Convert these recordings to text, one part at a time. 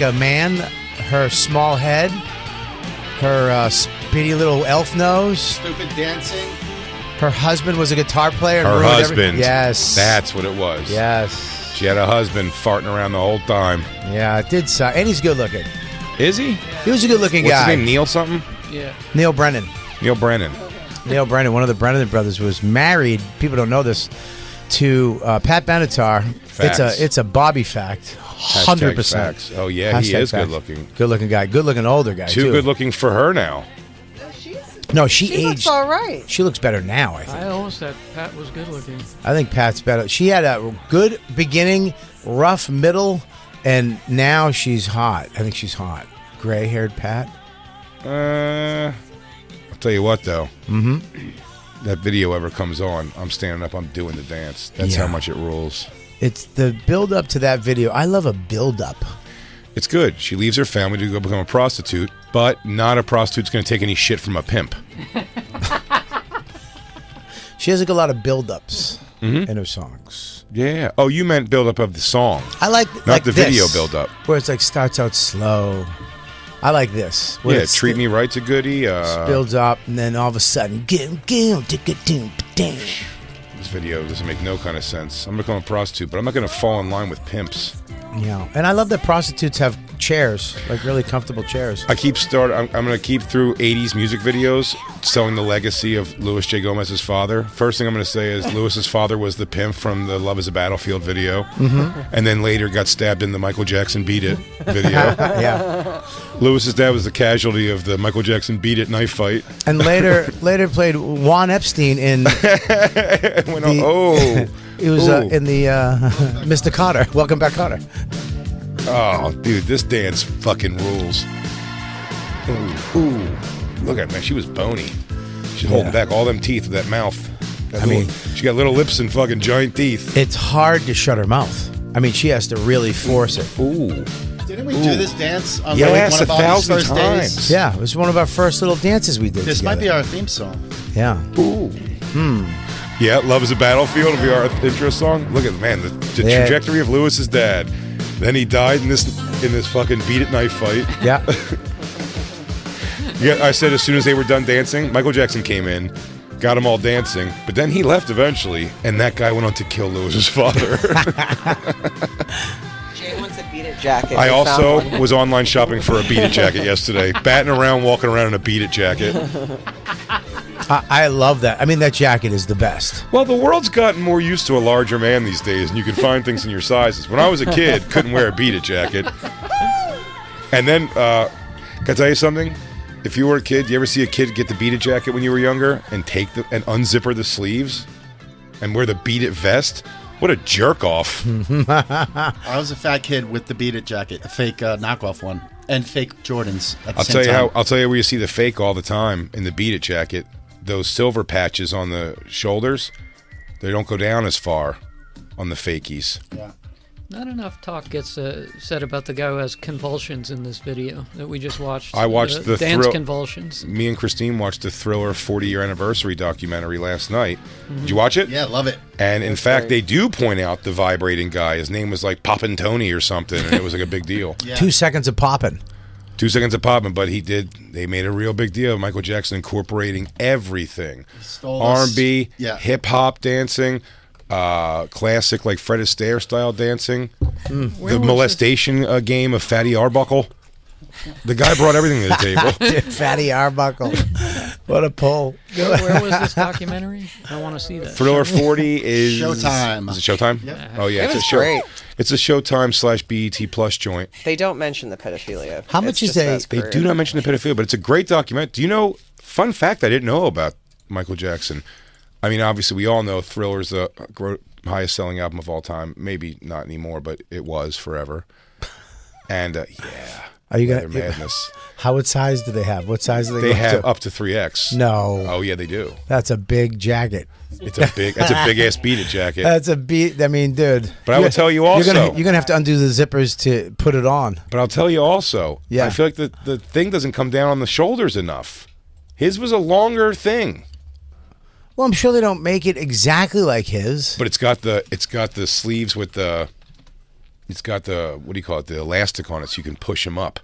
a man, her small head, her speedy little elf nose. Stupid dancing. Her husband was a guitar player. Her husband. Yes. That's what it was. Yes. She had a husband farting around the whole time. Yeah, it did suck. And he's good looking. Is he? He was a good looking What's guy. his name? Neil something? Yeah. Neil Brennan. Neil Brennan. Neil Brennan, one of the Brennan brothers, was married. People don't know this. To Pat Benatar. Facts. It's a Bobby fact. 100%. Facts. Oh yeah, he is good looking. Good looking guy. Good looking older guy. Too good looking for her now. No, she She aged. looks all right. She looks better now, I think. I always thought Pat was good looking. I think Pat's better. She had a good beginning, rough middle, and now she's hot. I think she's hot. Gray-haired Pat. I'll tell you what though. That video ever comes on, I'm standing up, I'm doing the dance. That's how much it rules. It's the build-up to that video. I love a build-up. It's good. She leaves her family to go become a prostitute, but not a prostitute's going to take any shit from a pimp. She has like a lot of build-ups in her songs. Yeah. Oh, you meant build-up of the song. I like Not the this, video build-up. where it's like starts out slow. I like this. Where Yeah, it's Treat Me Right's a goodie. builds up, and then all of a sudden, This video doesn't make no kind of sense. I'm going to become a prostitute, but I'm not going to fall in line with pimps. yeah. And I love that prostitutes have chairs, like really comfortable chairs. I'm going to keep through 80s music videos selling the legacy of Louis J. Gomez's father. First thing I'm going to say is Louis's father was the pimp from the Love is a Battlefield video. And then later got stabbed in the Michael Jackson Beat It video. Yeah. Louis's dad was the casualty of the Michael Jackson Beat It knife fight. And later played Juan Epstein in He was in the Mr. Carter. Welcome back, Carter. Oh, dude, this dance fucking rules. Ooh. Look at her, man. She was bony. She's holding back all them teeth with that mouth. She got little lips and fucking giant teeth. It's hard to shut her mouth. I mean, she has to really force it. Ooh. Didn't we do this dance on Yes, one of our 1,000 first times. days? Yeah, it was one of our first little dances we did This together. might be our theme song. Yeah. Ooh. Yeah, Love is a Battlefield will be our intro song. Look at man, the trajectory of Louis's dad. Then he died in this fucking Beat It knife fight. Yeah. Yeah, I said as soon as they were done dancing, Michael Jackson came in, got them all dancing, but then he left eventually, and that guy went on to kill Louis's father. Jay wants a Beat It jacket. I We found also one. was online shopping for a Beat It jacket yesterday, batting around, walking around in a Beat It jacket. I love that. I mean, that jacket is the best. Well, the world's gotten more used to a larger man these days, and you can find things in your sizes. When I was a kid, couldn't wear a Beat It jacket. And then, can I tell you something? If you were a kid, you ever see a kid get the Beat It jacket when you were younger and and unzipper the sleeves and wear the Beat It vest? What a jerk off! I was a fat kid with the Beat It jacket, a fake knockoff one, and fake Jordans at the same time. I'll tell you where you see the fake all the time in the Beat It jacket. Those silver patches on the shoulders, they don't go down as far on the fakies. Yeah. Not enough talk gets said about the guy who has convulsions in this video that we just watched. I watched the dance convulsions. Me and Christine watched the Thriller 40-year anniversary documentary last night. Did you watch it? Yeah, love it. And in fact, they do point out the vibrating guy. His name was like Poppin' Tony or something, and it was like a big deal. Yeah. 2 seconds of popping. 2 seconds of popping, but they made a real big deal of Michael Jackson incorporating everything. R&B, hip hop dancing, classic like Fred Astaire style dancing, the molestation game of Fatty Arbuckle. The guy brought everything to the table. Fatty Arbuckle. What a pull. Where was this documentary? I want to see that. Thriller 40 is Showtime. Is it Showtime? Yeah. Oh yeah, It was it's a great. It's a Showtime / BET Plus joint. They don't mention the pedophilia. How much It's is just a- his They career. do not mention the pedophilia, but it's a great document. Do you know? Fun fact I didn't know about Michael Jackson. I mean, obviously we all know Thriller's the highest selling album of all time. Maybe not anymore, but it was forever. And yeah. Are you Leather gonna Madness? What size do they have? What size do they? They go have to? up to 3X. No. Oh yeah, they do. That's a big jacket. That's a big ass Beat It jacket. That's a beat. I mean, dude. But I would tell you also, you're gonna have to undo the zippers to put it on. But I'll tell you also, Yeah. I feel like the thing doesn't come down on the shoulders enough. His was a longer thing. Well, I'm sure they don't make it exactly like his. But it's got the sleeves with the It's got the, what do you call it, the elastic on it so you can push him up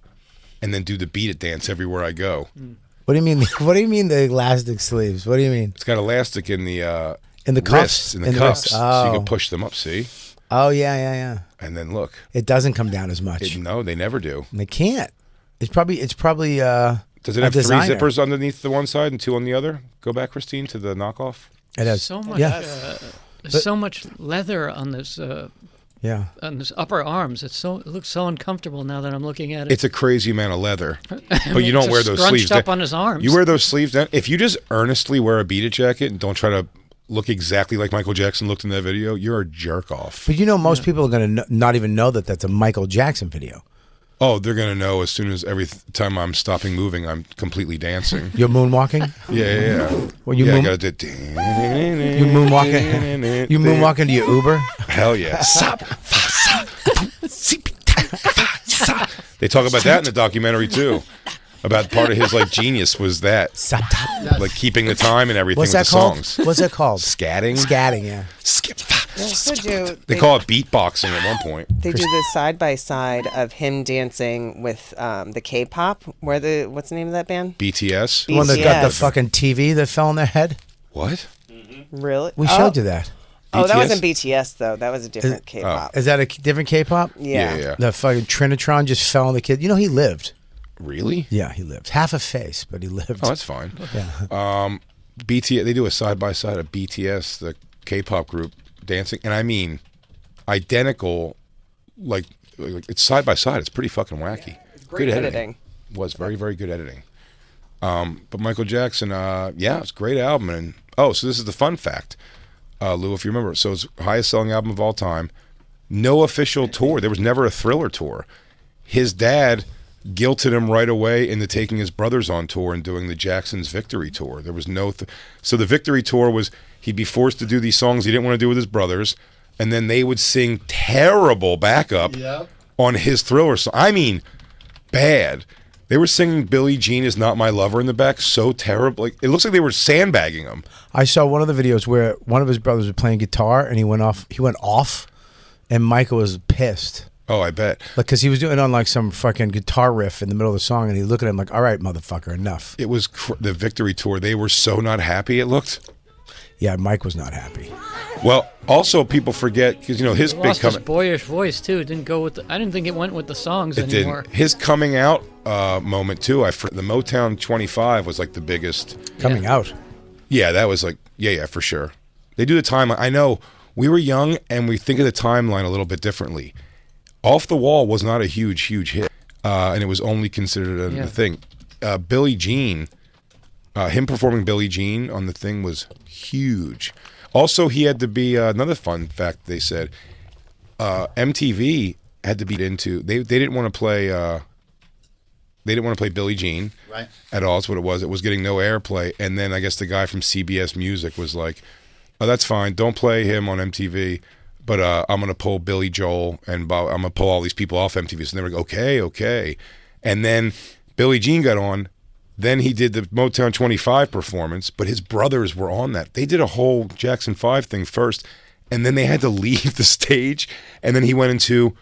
and then do the beat it dance everywhere I go. What do you mean? What do you mean the elastic sleeves? What do you mean? It's got elastic in the cuffs? wrists, in the cuffs, wrists. so you Oh. can push them up, see? Oh, yeah. And then look. It doesn't come down as much. No, they never do. They can't. It's probably Does it a have 3 designer. zippers underneath the one side and 2 on the other? Go back, Christine, to the knockoff. It has So much, Yeah. there's so much leather on this Yeah. on this upper arms. It looks so uncomfortable now that I'm looking at it. It's a crazy amount of leather, I but mean, you don't it's wear just those scrunched sleeves. up on his arms. You wear those sleeves down. If you just earnestly wear a beat it jacket and don't try to look exactly like Michael Jackson looked in that video, you're a jerk off. But most people are going to not even know that that's a Michael Jackson video. Oh, they're gonna know as soon as every time I'm stopping moving, I'm completely dancing. You're moonwalking? Yeah. Well, you I moon- gotta do. You moonwalking? You moonwalking to your Uber? Hell yeah. They talk about that in the documentary too. About part of his genius was that, keeping the time and everything What's with that the called? songs. What's that called? Scatting. Scatting, yeah. They call it beatboxing at one point. They do the side by side of him dancing with the K-pop. What's the name of that band? BTS. The one that got the BTS. fucking TV that fell on their head? What? Really? We showed you that. Oh, that BTS? wasn't BTS though. That was a different K-pop. Is that a different K-pop? Yeah. The fucking Trinitron just fell on the kid. He lived. Really? Yeah, he lived. Half a face, but he lived. Oh, that's fine. Yeah. BTS. They do a side by side of BTS, the K-pop group, dancing, and I mean, identical. Like it's side by side. It's pretty fucking wacky. Great editing. Was very, very good editing. But Michael Jackson, it's a great album. And so this is the fun fact, Lou, if you remember. So it's highest selling album of all time. No official tour. There was never a Thriller tour. His dad guilted him right away into taking his brothers on tour and doing the Jackson's Victory Tour. There was no... So the Victory Tour was he'd be forced to do these songs he didn't want to do with his brothers, and then they would sing terrible backup on his Thriller song. I mean, bad. They were singing Billie Jean is Not My Lover in the back so terrible. It looks like they were sandbagging him. I saw one of the videos where one of his brothers was playing guitar and he went off, and Michael was pissed. Oh, I bet. Because he was doing it on some fucking guitar riff in the middle of the song, and he looked at him like, all right, motherfucker, enough. It was the Victory Tour. They were so not happy, it looked. Yeah, Mike was not happy. Well, also people forget, because, his He big lost his coming... boyish voice too. It didn't go with. I didn't think it went with the songs It anymore. didn't. His coming out moment, too. The Motown 25 was the biggest... Coming out. Yeah, that was for sure. They do the timeline. I know, we were young, and we think of the timeline a little bit differently. Off the Wall was not a huge hit, and it was only considered a thing. Billie Jean, him performing Billie Jean on the thing was huge. Also, he had to be another fun fact. They said MTV had to be into. They didn't want to play. They didn't want to play Billie Jean at all. That's what it was. It was getting no airplay, and then I guess the guy from CBS Music was like, "Oh, that's fine. Don't play him on MTV." But I'm going to pull Billy Joel and I'm going to pull all these people off MTV. So they were like, okay. And then Billie Jean got on. Then he did the Motown 25 performance, but his brothers were on that. They did a whole Jackson 5 thing first, and then they had to leave the stage. And then he went into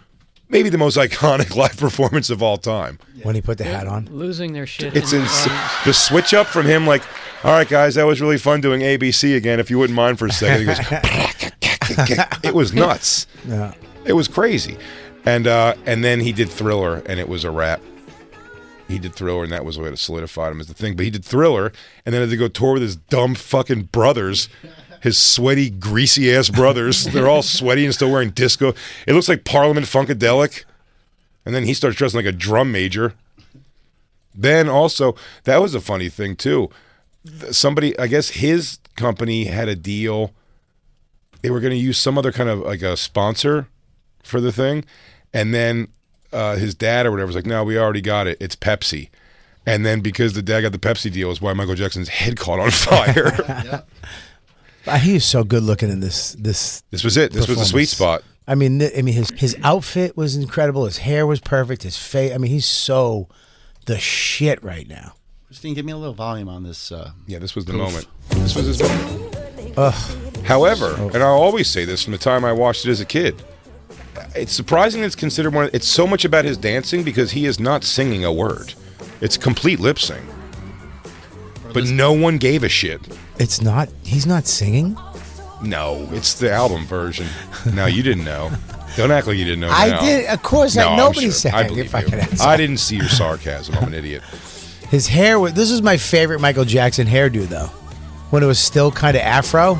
maybe the most iconic live performance of all time. When he put the hat on. Losing their shit. It's in the insane. audience. The switch up from him, all right, guys, that was really fun doing ABC again. If you wouldn't mind for a second. He goes... It was nuts. Yeah. It was crazy. And then he did Thriller, and it was a wrap. He did Thriller, and that was the way to solidify him as the thing. But he did Thriller, and then had to go tour with his dumb fucking brothers, his sweaty, greasy-ass brothers. They're all sweaty and still wearing disco. It looks like Parliament Funkadelic. And then he starts dressing like a drum major. Then also, that was a funny thing, too. Somebody, I guess his company had a deal. They were going to use some other kind of a sponsor for the thing. And then his dad or whatever was like, no, we already got it. It's Pepsi. And then because the dad got the Pepsi deal is why Michael Jackson's head caught on fire. He is so good looking in this. This was it. This was the sweet spot. I mean, his outfit was incredible. His hair was perfect. His face. I mean, he's so the shit right now. Christine, give me a little volume on this. Yeah, this was the moment. This was his moment. However, and I'll always say this from the time I watched it as a kid, it's surprising it's considered one. It's so much about his dancing because he is not singing a word. It's complete lip sync. But no one gave a shit. It's not. He's not singing. No, it's the album version. No, you didn't know. Don't act like you didn't know. I now. did. Of course, No, nobody I'm sure. sang. I believe If I you. could ask. I didn't see your sarcasm. I'm an idiot. His hair was. This is my favorite Michael Jackson hairdo, though. When it was still kind of afro.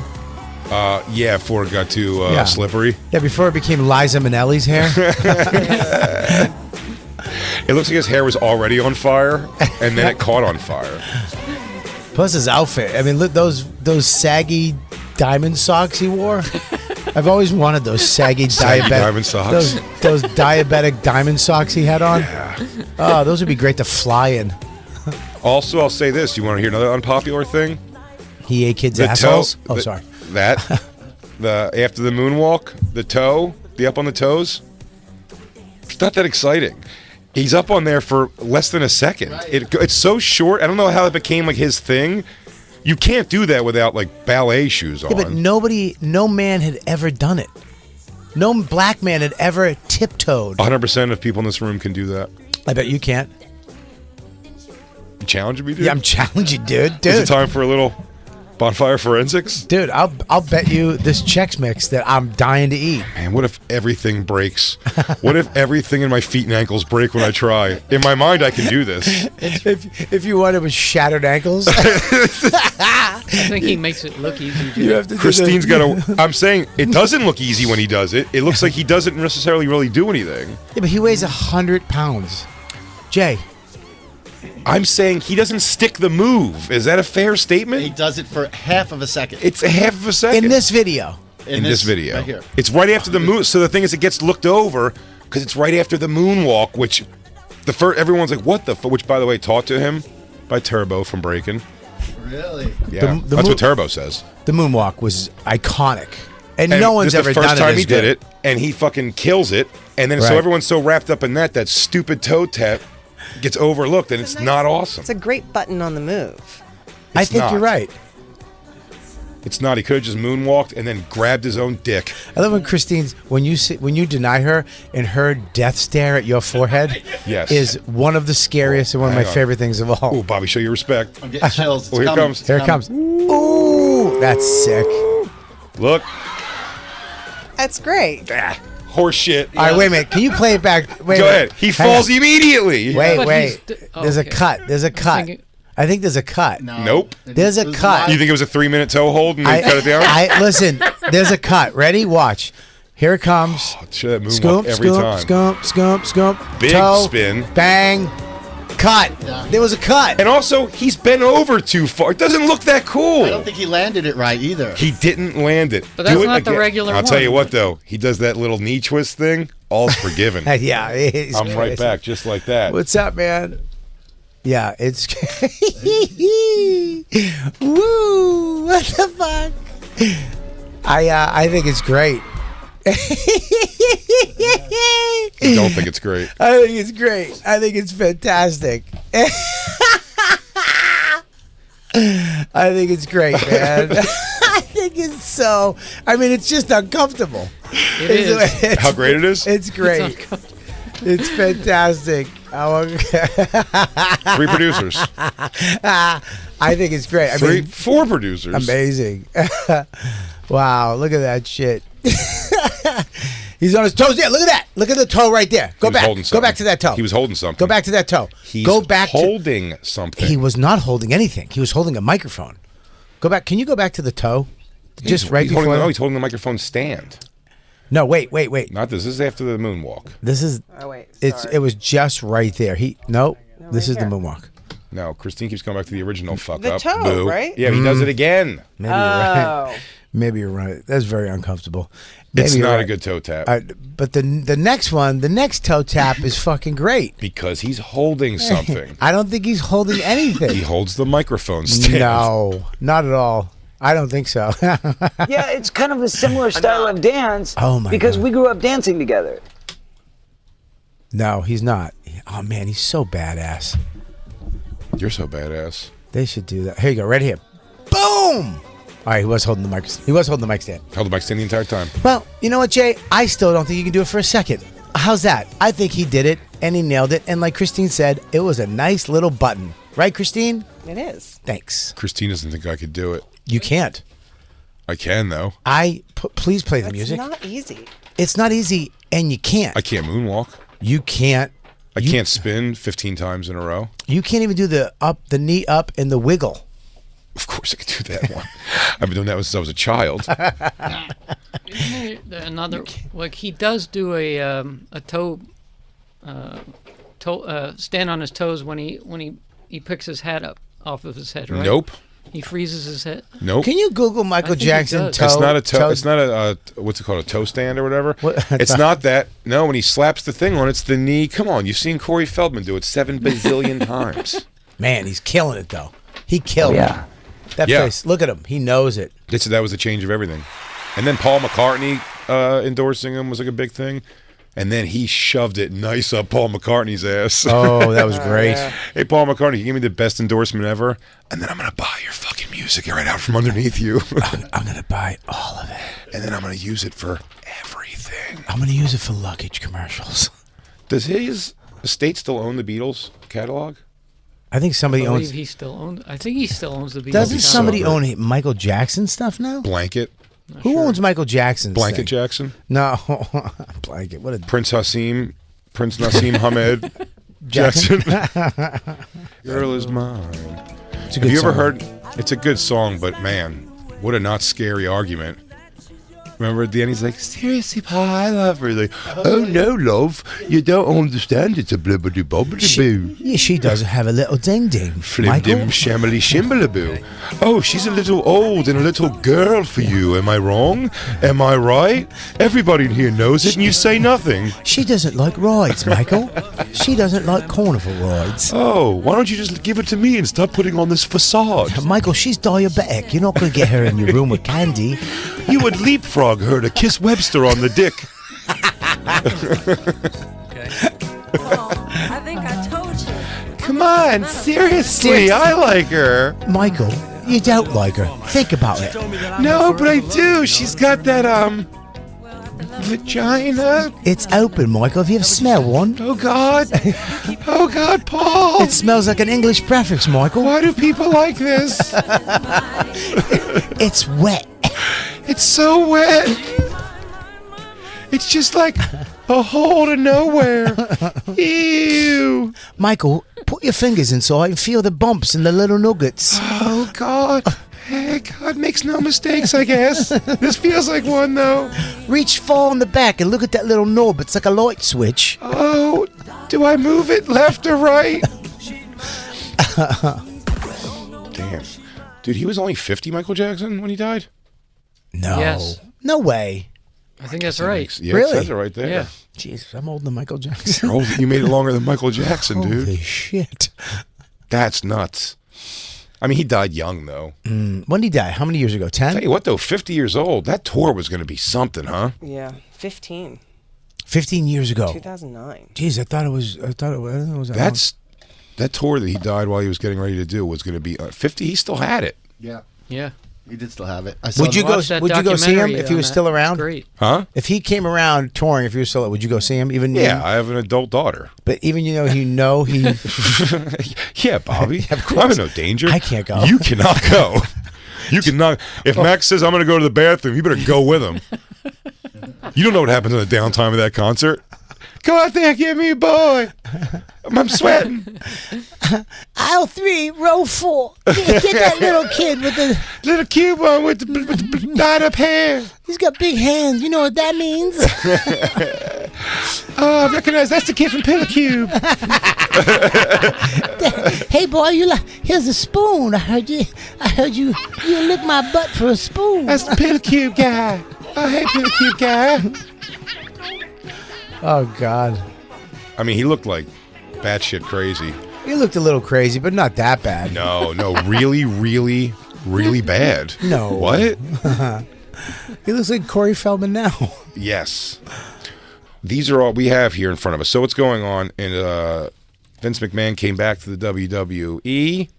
Yeah, before it got too Yeah. slippery. Yeah, before it became Liza Minnelli's hair. It looks like his hair was already on fire, and then it caught on fire. Plus his outfit. I mean, look those saggy diamond socks he wore. I've always wanted those saggy diabetic diamond socks. Those diabetic diamond socks he had on. Oh, those would be great to fly in. Also, I'll say this. You want to hear another unpopular thing? He ate kids' The assholes. toe- Oh, the- sorry. That, after the moonwalk, the up on the toes, it's not that exciting. He's up on there for less than a second. Right. It's so short. I don't know how it became like his thing. You can't do that without like ballet shoes on. Yeah, but no man had ever done it. No black man had ever tiptoed. 100% of people in this room can do that. I bet you can't. You challenging me, dude? Yeah, I'm challenging you, dude. Is it Dude, time for a little bonfire forensics? dude, I'll bet you this Chex Mix that I'm dying to eat. Man, what if everything breaks? What if everything in my feet and ankles break when I try? In my mind, I can do this. If you want it with shattered ankles, I think he makes it look easy. you have to. Christine's got to. I'm saying it doesn't look easy when he does it. It looks like he doesn't necessarily really do anything. Yeah, but he weighs 100 pounds. Jay, I'm saying he doesn't stick the move. Is that a fair He statement? does it for half of a second. It's a half of a second. in this video, In this video. right here. It's right after the moon. So the thing is, it gets looked over because it's right after the moonwalk, which everyone's like, what the fuck? Which, by the way, taught to him by Turbo from Breaking. Really? Yeah, The that's what Turbo says. the moonwalk was iconic, and And no one's this ever is the first done time it as he did good. it, and he fucking kills it. And then so Right. everyone's so wrapped up in that stupid toe tap gets overlooked, and it's not awesome. It's a great button on the move. I It's think not. you're right. It's not. He could have just moonwalked and then grabbed his own dick. I love when you deny her and her death stare at your forehead. Yes. Is one of the scariest and one of my Hang on. favorite things of all. Oh, Bobby, show your respect. I'm getting chills. Oh, here it comes. Here it comes. Ooh, that's sick. Look. That's great. Horse shit. All right, wait a minute. Can you play it back? Wait, Go wait. ahead. He Hang falls on. immediately. Wait, But wait. he's There's a okay. cut. There's a cut. thinking- I think there's a cut. No. Nope. There's a It was cut. live. You think it was a 3-minute toe hold and they cut it down? Listen. There's a cut. Ready? Watch. Here it comes. Show that moonwalk Scoop, every scoop, time. scoop, scoop, scoop. Big toe, spin. Bang. Cut. Yeah. There was a cut. And also, he's bent over too far. It doesn't look that cool. I don't think he landed it right either. He didn't land it. But that's Do it not the again. regular I'll tell you one. what, though. He does that little knee twist thing. All's forgiven. Yeah. He's I'm right crazy. back, just like that. What's up, man? Yeah, it's woo. What the fuck? I think it's great. I don't think it's great. I think it's great. I think it's fantastic. I think it's great, man. I think it's so. I mean, it's just uncomfortable. It is. It's, How great it is? It's great. uncomfortable. It's fantastic. Three producers. I think it's great. I mean, 4 producers. amazing. Wow, look at that shit. He's on his toes. Yeah, look at that. Look at the toe right there. Go He was back. holding Go something. back to that toe. He was holding something. Go back to that toe. He's go back holding something. He was not holding anything. He was holding a microphone. Go back. Can you go back to the toe? Just right he's before. holding, no, he's holding the microphone stand. No, wait. Not this. This is after the moonwalk. This is. Oh wait, It was just right there. Nope. This is here. the moonwalk. No, Christine keeps going back to the original fuck The up. toe, Boo. right? Yeah, he does it again. Maybe you're right. Oh. Maybe you're right. That's very uncomfortable. It's Maybe you're not right. a good toe tap. But the next one, the next toe tap is fucking great. Because he's holding something. I don't think he's holding He anything. holds the microphone stand. No, not at all. I don't think so. Yeah, it's kind of a similar style of dance. Oh, my because God. we grew up dancing together. No, he's not. Oh man, he's so badass. You're so badass. They should do that. Here you go, right here. Boom! All right, he was holding the mic. He was holding the mic stand. Held the mic stand the entire time. Well, you know what, Jay? I still don't think you can do it for a second. How's that? I think he did it, and he nailed it. And like Christine said, it was a nice little button. Right, Christine? It is. Thanks. Christine doesn't think I could do it. You can't. I can, though. Please play the It's music. not easy. It's not easy, and you can't. I can't moonwalk. You can't. I can't spin 15 times in a row. You can't even do the knee up, and the wiggle. Of course I could do that one. I've been doing that since I was a child. Another, like he does do a stand on his toes when he picks his hat up off of his head, right? Nope. He freezes his head. Nope. Can you Google Michael think he Jackson does. toe? It's not a toe. toe- It's not a what's it called? A toe stand or whatever. What? It's not that. No, when he slaps the thing on, it's the knee. Come on, you've seen Corey Feldman do it 7 bazillion times. Man, he's killing it though. He killed Yeah. it. That Yeah. face. Look at him. He knows it. That was the change of everything. And then Paul McCartney endorsing him was like a big thing. And then he shoved it nice up Paul McCartney's ass. Oh, that was great. Hey, Paul McCartney, you give me the best endorsement ever, and then I'm going to buy your fucking music right out from underneath you. I'm going to buy all of it. And then I'm going to use it for everything. I'm going to use it for luggage commercials. Does his estate still own the Beatles catalog? I think I somebody believe owns. he still owns. I think he still owns the Beatles. Doesn't so somebody great. own Michael Jackson stuff now? Blanket. Who owns Michael Jackson's Blanket thing? Jackson. No, Blanket. What a Prince Nassim Hamed Jackson. Girl is mine. It's a Have good you ever song. heard? It's a good song, but man, what a not scary argument. Remember at the end, he's like, seriously, Pa, I love her. He's like, oh no, love, you don't understand. It's a blibbity bobbity boo. Yeah, she does have a little ding ding. Flim Michael? dim shammily shimbalaboo. Oh, she's a little old and a little girl for you. Am I wrong? Am I right? Everybody in here knows it, and you say nothing. She doesn't like rides, Michael. She doesn't like carnival rides. Oh, why don't you just give it to me and stop putting on this facade? Michael, she's diabetic. You're not going to get her in your room with candy. You would leapfrog her to kiss Webster on the dick. Well, I think I told you. Come on, seriously, I like her. Michael, you don't like her. Think about it. No, but I do. She's got that, vagina. It's open, Michael. Have you ever smelled one? Oh, God. Oh, God, Paul. It smells like an English prefix, Michael. Why do people like this? It's wet. It's so wet. It's just like a hole to nowhere. Ew. Michael, put your fingers inside and feel the bumps and the little nuggets. Oh, God. Hey, God makes no mistakes, I guess. This feels like one, though. Reach far on the back and look at that little knob. It's like a light switch. Oh, do I move it left or right? Damn. Dude, he was only 50, Michael Jackson, when he died? No. Yes. No way. I think that's right. Yeah, Really? it says it right there. Yeah. Jesus, I'm older than Michael Jackson. Oh, you made it longer than Michael Jackson, dude. Holy shit. That's nuts. I mean, he died young, though. When did he die? How many years ago? 10? Tell you what, though, 50 years old, that tour was going to be something, huh? Yeah. 15. 15 years ago. 2009. Jeez, I thought it was That tour that he died while he was getting ready to do was going to be 50. He still had it. Yeah, Yeah. he did still have it. I saw Would you him- go Watch that would you go see him documentary if he on was that. still around? Great. Huh? If he came around touring, if he was still, would you go see him? Even Yeah, I have an adult daughter. but even he Yeah, Bobby. Of course. I'm in no danger. I can't go. You cannot go. You cannot. If Max says I'm going to go to the bathroom, you better go with him. You don't know what happens in the downtime of that concert. Go out there, give me a boy. I'm sweating. aisle 3, row 4. Get that little kid with the Little cute one with the dyed up hair. he's got big hands. You know what that means? Oh, I recognize that's the kid from Pillar Cube. Hey boy, here's a spoon. I heard you lick my butt for a spoon. That's the Pillar Cube guy. Oh, hey, Pillar Cube guy. Oh God. I mean, he looked like batshit crazy. He looked a little crazy, but not that bad. No, really, really, really bad. No. What? He looks like Corey Feldman now. Yes. These are all we have here in front of us. So what's going on? And Vince McMahon came back to the WWE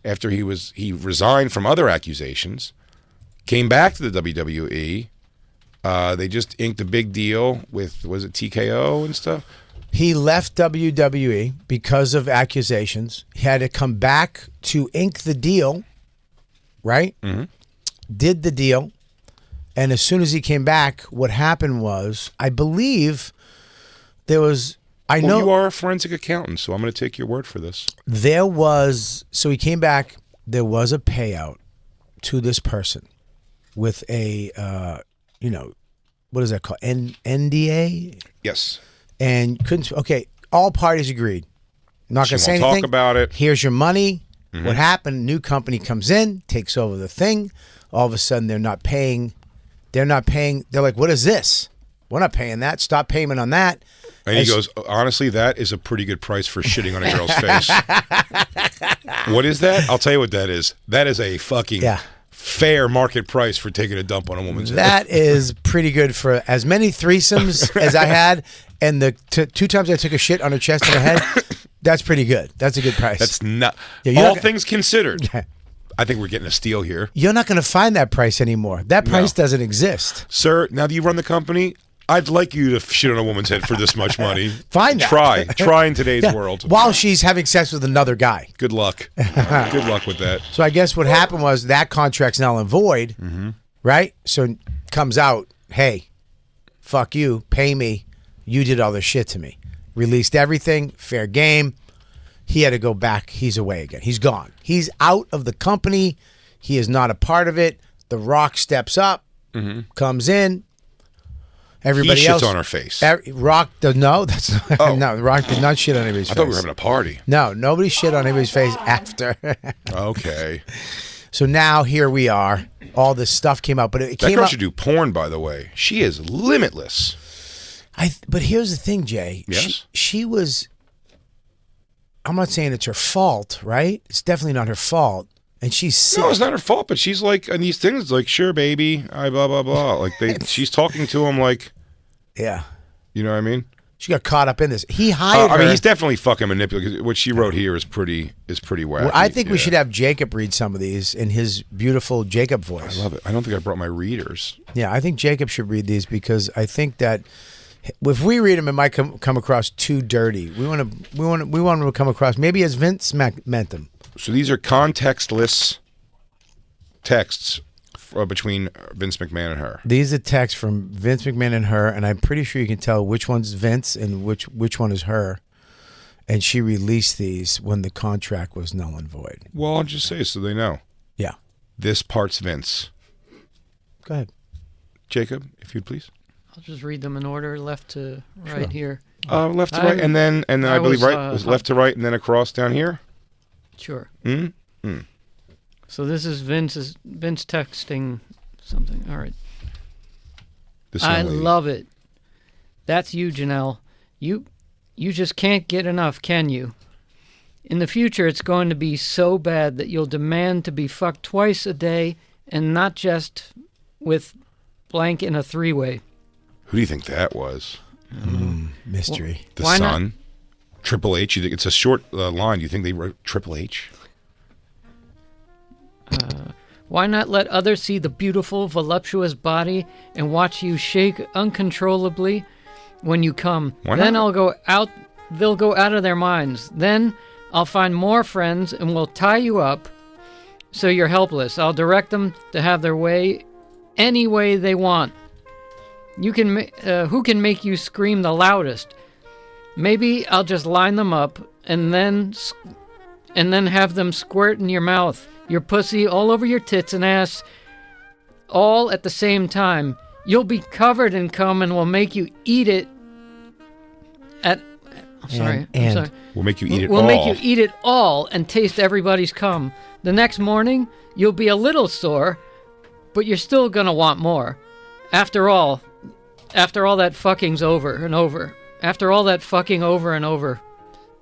after he resigned from other accusations Came back to the WWE. They just inked a big deal with, was it TKO and stuff? He left WWE because of accusations. He had to come back to ink the deal, right? Mm-hmm. Did the deal. And as soon as he came back, what happened was, I believe there was... I know you are a forensic accountant, so I'm going to take your word for this. So he came back, there was a payout to this person with a, what is that called? NDA? Yes. And all parties agreed. Not going to say anything. Talk about it. Here's your money. Mm-hmm. What happened? New company comes in, takes over the thing. All of a sudden, they're not paying. They're like, what is this? We're not paying that. Stop payment on that. And he goes, honestly, that is a pretty good price for shitting on a girl's face. What is that? I'll tell you what that is. That is a fucking fair market price for taking a dump on a woman's head. That is pretty good for as many threesomes as I had, and the 2 times I took a shit on her chest and her head. That's pretty good. That's a good price. That's not all things considered. I think we're getting a steal here. You're not going to find that price anymore. That price doesn't exist. Sir, now that you run the company, I'd like you to shit on a woman's head for this much money. Find that. Try in today's world. While she's having sex with another guy. Good luck. Good luck with that. So I guess what happened was that contract's null and void, right? So it comes out, hey, fuck you, pay me. You did all this shit to me. Released everything, fair game. He had to go back. He's away again. He's gone. He's out of the company. He is not a part of it. The Rock steps up, comes in. Everybody he shits else on her face. Rock does that's not, no. Rock did not shit on anybody's face. I thought we were having a party. No, nobody shit on anybody's face after. Okay. So now here we are. All this stuff came out, but it that came girl out. should do porn, by the way. She is limitless. But here's the thing, Jay. Yes. She was. I'm not saying it's her fault, right? It's definitely not her fault. And she's sick. No, it's not her fault, but she's like, and these things, like, sure, baby, blah, blah, blah. Like, she's talking to him like, yeah. You know what I mean? She got caught up in this. He hired her. I mean, he's definitely fucking manipulative. What she wrote here is pretty wacky. Well, I think we should have Jacob read some of these in his beautiful Jacob voice. I love it. I don't think I brought my readers. Yeah, I think Jacob should read these because I think that if we read them, it might come across too dirty. We want them to come across maybe as Vince meant them. So these are contextless texts between Vince McMahon and her. These are texts from Vince McMahon and her, and I'm pretty sure you can tell which one's Vince and which one is her. And she released these when the contract was null and void. Well, I'll just say so they know. Yeah. This part's Vince. Go ahead. Jacob, if you'd please. I'll just read them in order, left to right here. Left to right, and then I believe right was left to right, and then across down here. Sure. Mm-hmm. So this is Vince texting something. All right. I love it. That's you, Janelle. You just can't get enough, can you? In the future, it's going to be so bad that you'll demand to be fucked twice a day and not just with blank in a 3-way. Who do you think that was? Mystery. The Sun? Triple H? You think it's a short line? Do you think they wrote Triple H? Why not let others see the beautiful, voluptuous body and watch you shake uncontrollably when you come? Then they'll go out of their minds. Then I'll find more friends and we'll tie you up so you're helpless. I'll direct them to have their way any way they want. Who can make you scream the loudest? Maybe I'll just line them up and then have them squirt in your mouth, your pussy, all over your tits and ass, all at the same time. You'll be covered in cum and we'll make you eat it I'm sorry. We'll make you eat it all. We'll make you eat it all and taste everybody's cum. The next morning, you'll be a little sore, but you're still going to want more. After all that fucking's over and over. After all that fucking over and over.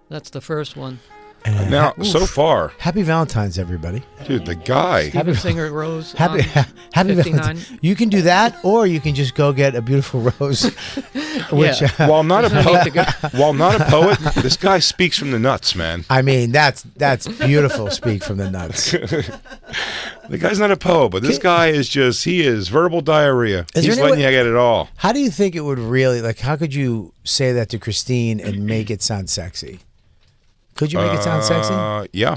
That's the first one. And Now, so far, happy Valentine's, everybody. dude, the guy. Steven Singer Rose. Happy 59. Valentine's. You can do that, or you can just go get a beautiful rose. Which, Yeah. While not a Doesn't need to go- poet, this guy speaks from the nuts, man. I mean, that's beautiful. Speak from the nuts. The guy's not a poet, but this guy is he is verbal diarrhea. Is He's there letting any you get it all. How do you think it would really how could you say that to Christine and make it sound sexy? Could you make it sound sexy? Yeah.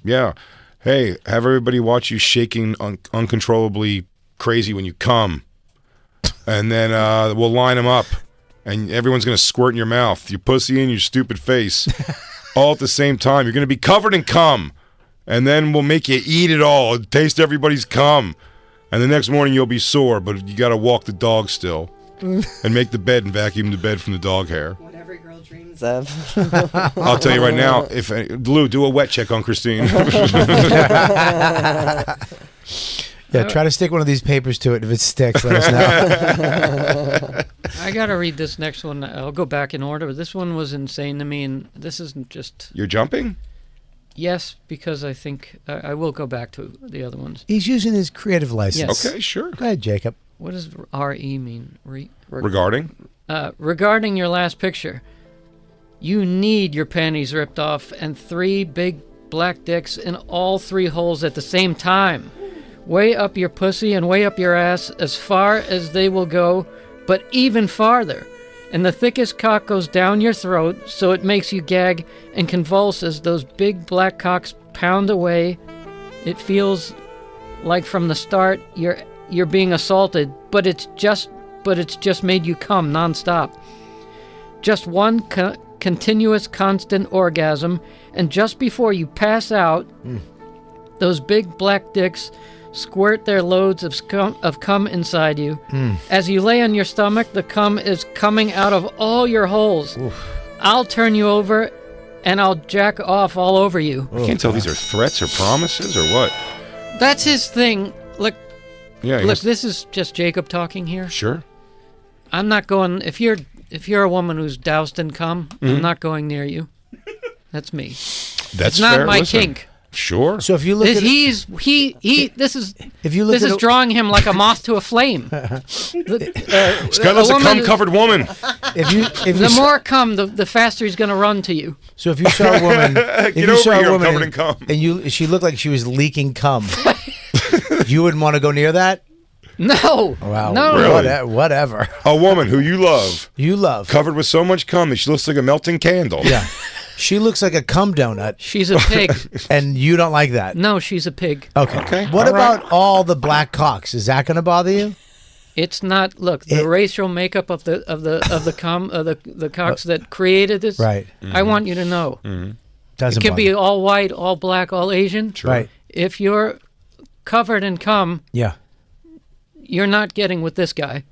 Yeah. Hey, have everybody watch you shaking uncontrollably crazy when you come. And then we'll line them up. And everyone's going to squirt in your mouth, your pussy and your stupid face. All at the same time. You're going to be covered in cum. And then we'll make you eat it all. Taste everybody's cum. And the next morning you'll be sore, but you got to walk the dog still. And make the bed and vacuum the bed from the dog hair. What every girl dreams of. I'll tell you right now, if Lou, do a wet check on Christine. Yeah, try to stick one of these papers to it. If it sticks, let us know. I gotta read this next one. I'll go back in order. This one was insane to me, and this isn't just You're jumping? yes, because I think I will go back to the other ones. He's using his creative license. Yes. Okay, sure. Go ahead, Jacob. What does RE mean? Regarding? Regarding your last picture, you need your panties ripped off and 3 big black dicks in all 3 holes at the same time. Way up your pussy and way up your ass as far as they will go, but even farther. And the thickest cock goes down your throat, so it makes you gag and convulse as those big black cocks pound away. It feels like from the start you're being assaulted, but it's just made you come nonstop. Just one continuous constant orgasm, and just before you pass out, those big black dicks squirt their loads of cum inside you. As you lay on your stomach, the cum is coming out of all your holes. I'll turn you over and I'll jack off all over you. I can't tell if these are threats or promises or what. That's his thing. Look, Yeah, this is just Jacob talking here. sure. I'm not going. If you're a woman who's doused in cum, I'm not going near you. That's me. That's It's not fair. my Listen, kink. Sure. So if you look at This is if you look this at is it- drawing him like a moth to a flame. This guy loves a cum-covered woman. The more cum, the faster he's going to run to you. So if you saw a woman, if Get you over saw here, a I'm woman covered in cum. and she looked like she was leaking cum, you wouldn't want to go near that. No. Wow. No. Really? Whatever. A woman who you love, You love. covered with so much cum that she looks like a melting candle. Yeah. She looks like a cum donut, She's a pig. and you don't like that. No, she's a pig. Okay. What all right. about all the black cocks? Is that going to bother you? It's not. Look, the racial makeup of the cocks that created this. Right. I want you to know. Doesn't It can bother be you. all white, all black, all Asian. Right. If you're covered in cum, Yeah. you're not getting with this guy.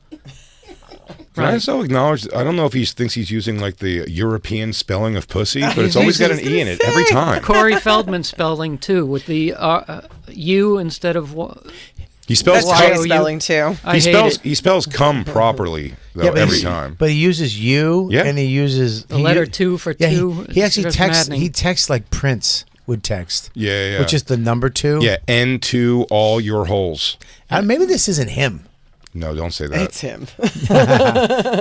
Can I also acknowledge, I don't know if he thinks he's using like the European spelling of pussy, but it's always got an E in it every time. Corey Feldman spelling too, with the U instead of. He spells That's Why great are you- spelling too. I hate it. he spells cum properly though, but every he- time. But he uses you, Yeah. and he uses The letter 2 for Yeah, two. he actually It's texts. maddening. He texts like Prince would text. Yeah. Which is the number 2. yeah, N to all your holes. Maybe this isn't him. No, don't say that. It's him.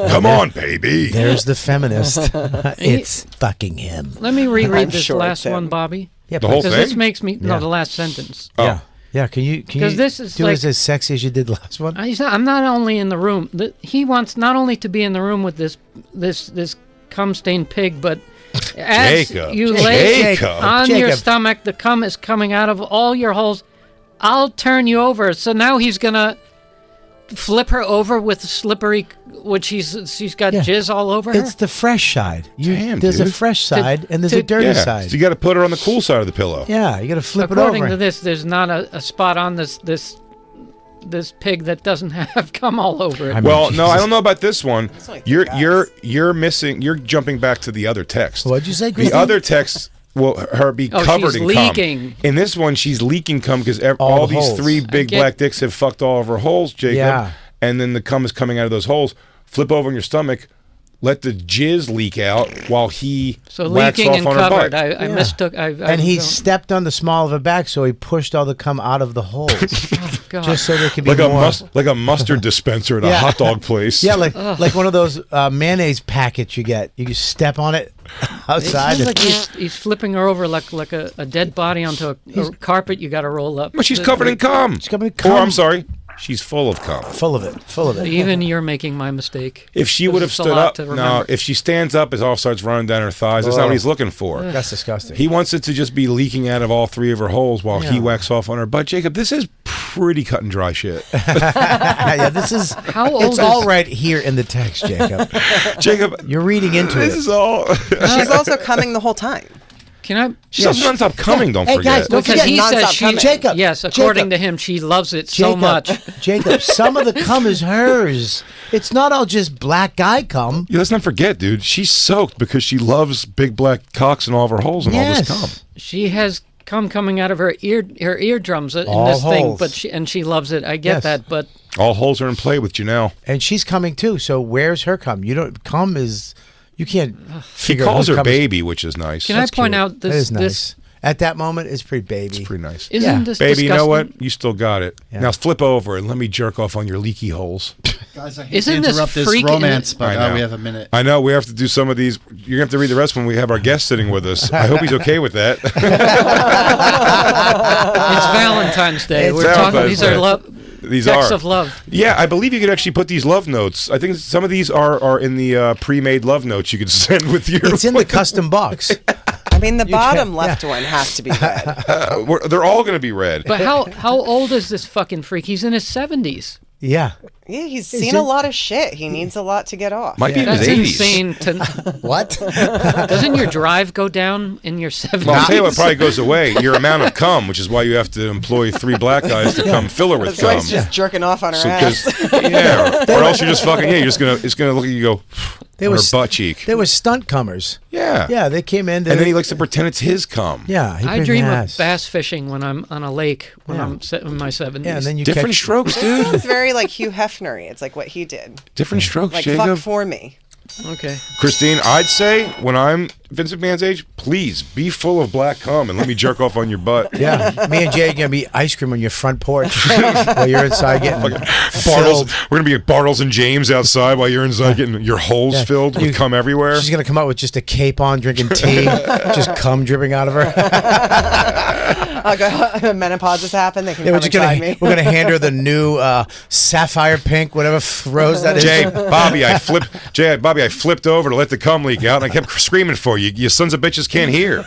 Come on, baby. There's the feminist. It's fucking him. Let me reread I'm this sure last it's him. one, Bobby. Yeah, The whole Because thing? this makes me Yeah. the last sentence. Oh. Yeah. Yeah, can you 'Cause this is do like- it as sexy as you did the last one? I'm not only in the room. He wants not only to be in the room with this cum stained pig, but as Jacob. you lay Jacob. on your Jacob. stomach, the cum is coming out of all your holes. I'll turn you over. So now he's gonna flip her over with slippery, which she's got Yeah. jizz all over her. It's the fresh side. Damn, there's a dude. fresh side and there's a to- dirty Yeah. side. So you got to put her on the cool side of the pillow. Yeah, you got to flip According it over. to this, there's not a spot on this pig that doesn't have cum all over it. I mean, Well, no, I Jesus. don't know about this one. only You're 3 you're missing. You're jumping back to the other text. What'd you say, The Christine? other text will her be Oh, covered she's in leaking. cum. In this one, she's leaking cum because All all the these holes. 3 big get- black dicks have fucked all of her holes, Jacob. Yeah. And then the cum is coming out of those holes. Flip over on your stomach. let the jizz leak out while he So whacks leaking off and on her covered. butt. I mistook. And he stepped on the small of her back, so he pushed all the cum out of the holes, Oh, God. just so there could be like more. like a mustard dispenser at a Yeah. hot dog place. Yeah, like one of those mayonnaise packets you get. You just step on it It outside. sounds like he's flipping her over like a dead body onto a carpet you got to roll up. But she's covered in cum. She's covered in Or cum. I'm sorry, she's full of cum. Full of it. Even you're making my mistake. If she This would have is a stood lot up, to no. remember. If she stands up, it all starts running down her thighs. That's not what he's looking for. That's disgusting. He wants it to just be leaking out of all three of her holes while he whacks off on her butt. Jacob, this is pretty cut and dry shit. Yeah, this is. How old It's is all right here in the text, Jacob. Jacob, You're reading into this it. is all. She's also coming the whole time. Can I? She doesn't stop coming, don't Hey, forget. guys, don't Because forget. he nonstop says she. coming. Jacob, Yes, according Jacob. to him, she loves it so much. Jacob, some of the cum is hers. It's not all just black guy cum. Yeah, let's not forget, dude. She's soaked because she loves big black cocks in all of her holes and all this cum. She has cum coming out of her eardrums in All this thing, holes. but she loves it. I get Yes. that, but All holes are in play with Janelle. And she's coming too. So where's her cum? You don't. Cum is. You can't. He figure calls whose her cum is- baby, which is nice. can I point out That this? is nice. This At that moment, it's pretty baby. It's pretty nice. isn't Yeah. this Baby, you know what? disgusting? You still got it. Yeah. Now flip over and let me jerk off on your leaky holes. Guys, I hate Isn't to this interrupt this freak- romance, but I know. we have a minute. I know we have to do some of these. You're going to have to read the rest when we have our guest sitting with us. I hope he's okay with that. It's Valentine's Day. It's We're talking. Valentine's These Day. are love. These Texts are. of love. Yeah, I believe you could actually put these love notes. I think some of these are in the pre-made love notes you could send with your. It's in the custom box. I mean, the bottom can- left one has to be red. They're all going to be red. But how old is this fucking freak? He's in his 70s. Yeah. Yeah, he's seen a lot of shit. He needs a lot to get off. Might be in That's his 80s. insane. What? Doesn't your drive go down in your 70s? Well, I'll tell you what probably goes away. Your amount of cum, which is why you have to employ 3 black guys to come fill her with That's why cum. he's just jerking off on her So, ass. 'cause- yeah, or else you're just fucking. Yeah, you're just gonna. It's gonna look at you go They on were her s- butt cheek. There was stunt comers. Yeah, Yeah, they came in. And then he likes to pretend it's his cum. Yeah, he I bring dream the of ass. bass fishing when I'm on a lake when Yeah. I'm in my 70s. Yeah, and then you Different catch strokes, dude. It's very like Hugh Hefner-y. It's like what he did. Different strokes, Like, Jacob. fuck for me. Okay. Christine, I'd say when I'm Vince McMahon's age, please be full of black cum and let me jerk off on your butt. Yeah, me and Jay are gonna be ice cream on your front porch while you're inside getting Bartles, filled. we're gonna be at Bartles and James outside while you're inside getting your holes Yeah. filled with cum everywhere. She's gonna come out with just a cape on, drinking tea, just cum dripping out of her. I'll go, menopause has happened. They can Yeah, come inside me. we're gonna hand her the new sapphire pink, whatever rose that is. Bobby, I flipped over to let the cum leak out, and I kept screaming for you. You sons of bitches can't hear.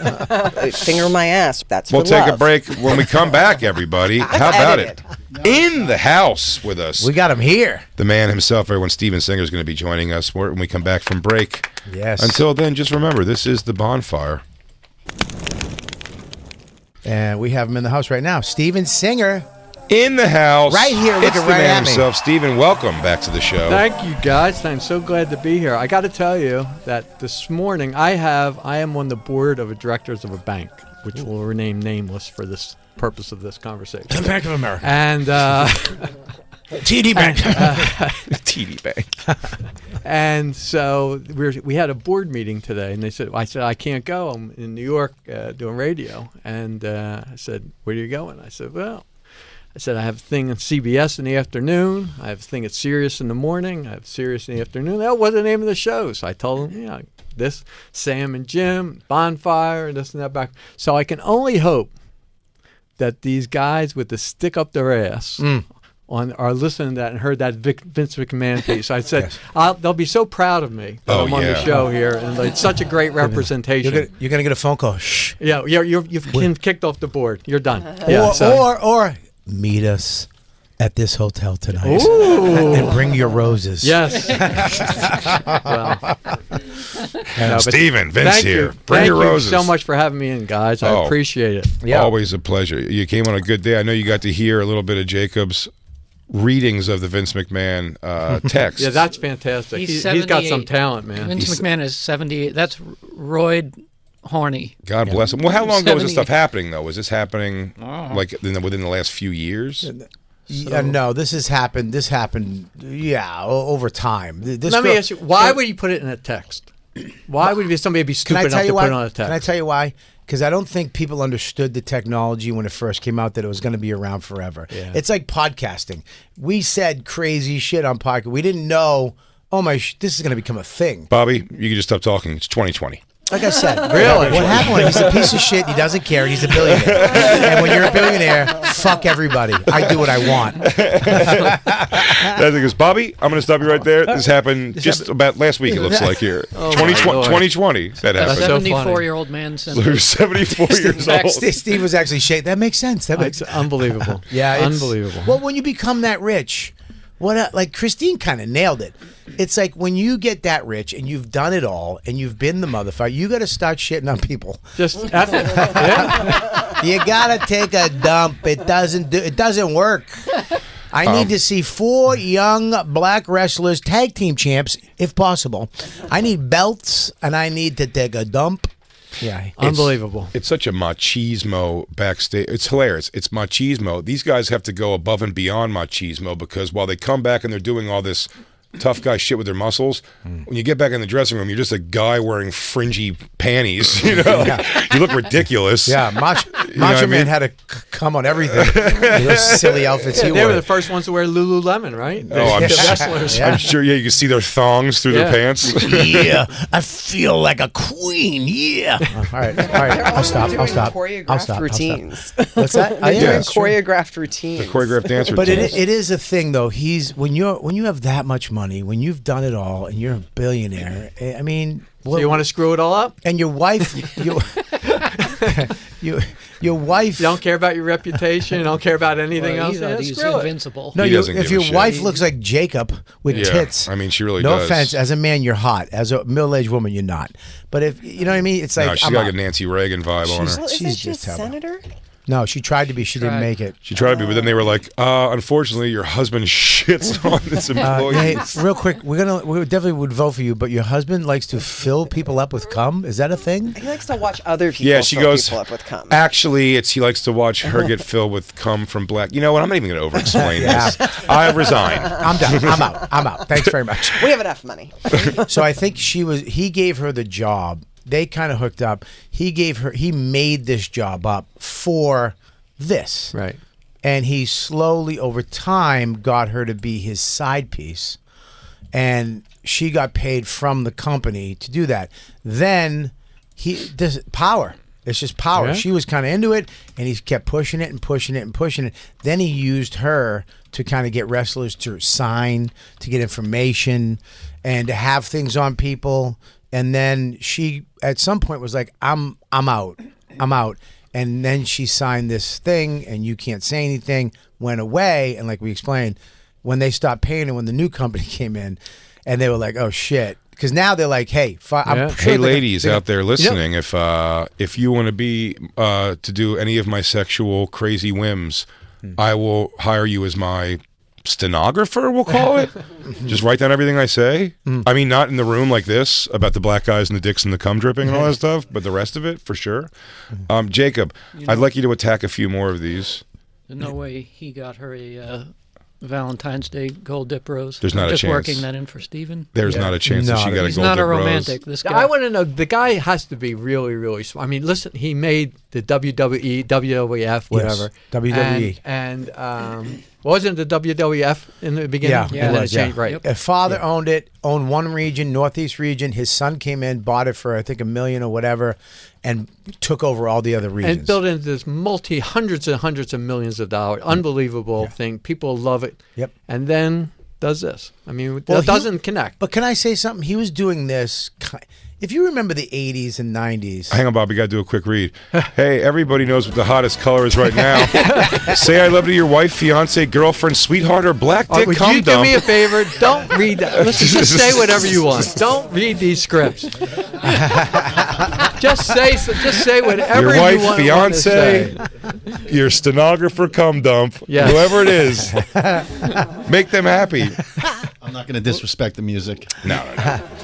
Finger my ass. That's We'll for take a love. break when we come back, everybody. How about it? In the house with us, We got him here. the man himself, everyone. Steven Singer is going to be joining us when we come back from break. Yes. Until then, just remember, this is the Bonfire. And we have him in the house right now. Steven Singer. In the house, Right here, It's looking the right man at me. himself, Steven. Welcome back to the show. Thank you, guys. I'm so glad to be here. I got to tell you that this morning I am on the board of directors of a bank, which will remain nameless for this purpose of this conversation. Bank of America. And TD Bank. TD Bank. and so we had a board meeting today, and I said I can't go. I'm in New York doing radio, and I said, where are you going? I said, I have a thing on CBS in the afternoon. I have a thing at Sirius in the morning. I have Sirius in the afternoon. That was the name of the show. So I told them, this, Sam and Jim, Bonfire, and this and that back. So I can only hope that these guys with the stick up their ass are listening to that and heard that Vince McMahon piece. I said, they'll be so proud of me that I'm on the show here. And it's such a great representation. You're going to get a phone call. Shh. Yeah, you've been kicked off the board. You're done. Or meet us at this hotel tonight. Ooh. And bring your roses. Yes. Steven, Vince thank here. You. Bring thank your you roses. so much for having me in, guys. I appreciate it. Yeah. Always a pleasure. You came on a good day. I know you got to hear a little bit of Jacob's readings of the Vince McMahon text. Yeah, that's fantastic. He's got some talent, man. Vince McMahon is 78. That's Royd Horny. God bless him. Well, how long ago was this 78. stuff happening, though? Was this happening within the last few years? No, this has happened. This happened, over time. Let me ask you, why would you put it in a text? Why would somebody be stupid enough to put it on a text? Can I tell you why? Because I don't think people understood the technology when it first came out that it was going to be around forever. Yeah. It's like podcasting. We said crazy shit on podcast. We didn't know, this is going to become a thing. Bobby, you can just stop talking. It's 2020. Like I said, really, what happened? He's a piece of shit. He doesn't care. He's a billionaire. And when you're a billionaire, fuck everybody. I do what I want. That thing is, Bobby, I'm going to stop you right there. This happened about last week. It looks like here, 2020. That happened. A 74-year-old man sent. 74 years old. Steve was actually shaking. That makes sense. That makes unbelievable. Yeah, unbelievable. Well, when you become that rich. Like Christine kind of nailed it. It's like when you get that rich and you've done it all and you've been the motherfucker, you got to start shitting on people. Just F it. Yeah. You got to take a dump. It doesn't work. I need to see 4 young black wrestlers, tag team champs, if possible. I need belts and I need to take a dump. Yeah, unbelievable. It's such a machismo backstage. It's hilarious. It's machismo. These guys have to go above and beyond machismo because while they come back and they're doing all this tough guy shit with their muscles, when you get back in the dressing room, you're just a guy wearing fringy panties. You look ridiculous. Yeah, Macho Man had to come on everything. Those silly outfits they were the first ones to wear Lululemon, right? I'm sure. Yeah, you can see their thongs through their pants. Yeah, I feel like a queen. Yeah. All right. I'll stop. Choreographed routines. What's that? Choreographed routines. The choreographed dance routines. But it is a thing, though. When you have that much money, when you've done it all, and you're a billionaire. I mean, so you want to screw it all up? And your wife, your wife. You don't care about your reputation. You don't care about anything else. He's invincible. No, if your wife looks like Jacob with tits, I mean, she really no does. No offense, as a man, you're hot. As a middle-aged woman, you're not. But if you know what I mean, it's like no, she's got like a Nancy Reagan vibe on her. Well, isn't she a senator? No, she tried to be. She didn't make it. She tried to be, but then they were like, unfortunately, your husband shits on this employee. Hey, real quick, we definitely would vote for you, but your husband likes to fill people up with cum. Is that a thing? He likes to watch other people fill people up with cum. Actually, he likes to watch her get filled with cum from black. You know what? I'm not even going to over-explain this. I resign. I'm done. I'm out. Thanks very much. We have enough money. So I think he gave her the job. They kind of hooked up. He made this job up for this. Right. And he slowly, over time, got her to be his side piece. And she got paid from the company to do that. Then this power. It's just power. Yeah. She was kind of into it, and he kept pushing it and pushing it and pushing it. Then he used her to kind of get wrestlers to sign, to get information, and to have things on people. And then she, at some point, was like, I'm out. And then she signed this thing, and you can't say anything, went away. And like we explained, when they stopped paying her, when the new company came in, and they were like, oh, shit. Because now they're like, hey, hey, ladies out there listening, if you want to be, to do any of my sexual crazy whims, I will hire you as my stenographer, we'll call it. Just write down everything I say. I mean, not in the room like this about the black guys and the dicks and the cum dripping and all that stuff, but the rest of it for sure. Jacob, I'd like you to attack a few more of these. There's no way he got her a Valentine's Day gold dip rose. There's not a chance. Just working that in for Steven. There's not a chance that she got a gold dip rose. He's not a romantic, this guy. I want to know, the guy has to be really, really smart. I mean, listen, he made the WWE, WWF, whatever. Yes, WWE. And wasn't the WWF in the beginning? Yeah, and then it changed, right. Yep. A father owned one region, Northeast region. His son came in, bought it for, I think, $1 million or whatever, and took over all the other regions. And built into this hundreds and hundreds of millions of dollars. Unbelievable thing. People love it. Yep. And then does this. I mean, it doesn't connect. But can I say something? He was doing this. If you remember the 80s and 90s. Hang on, Bob. We got to do a quick read. Hey, everybody knows what the hottest color is right now. Say I love to your wife, fiance, girlfriend, sweetheart, or black dick cum dump. Would you do me a favor? Don't read that. Listen, just say whatever you want. Don't read these scripts. Just say whatever your wife, you want. Fiance, your stenographer, cum dump, whoever it is. Make them happy. I'm not going to disrespect the music. No.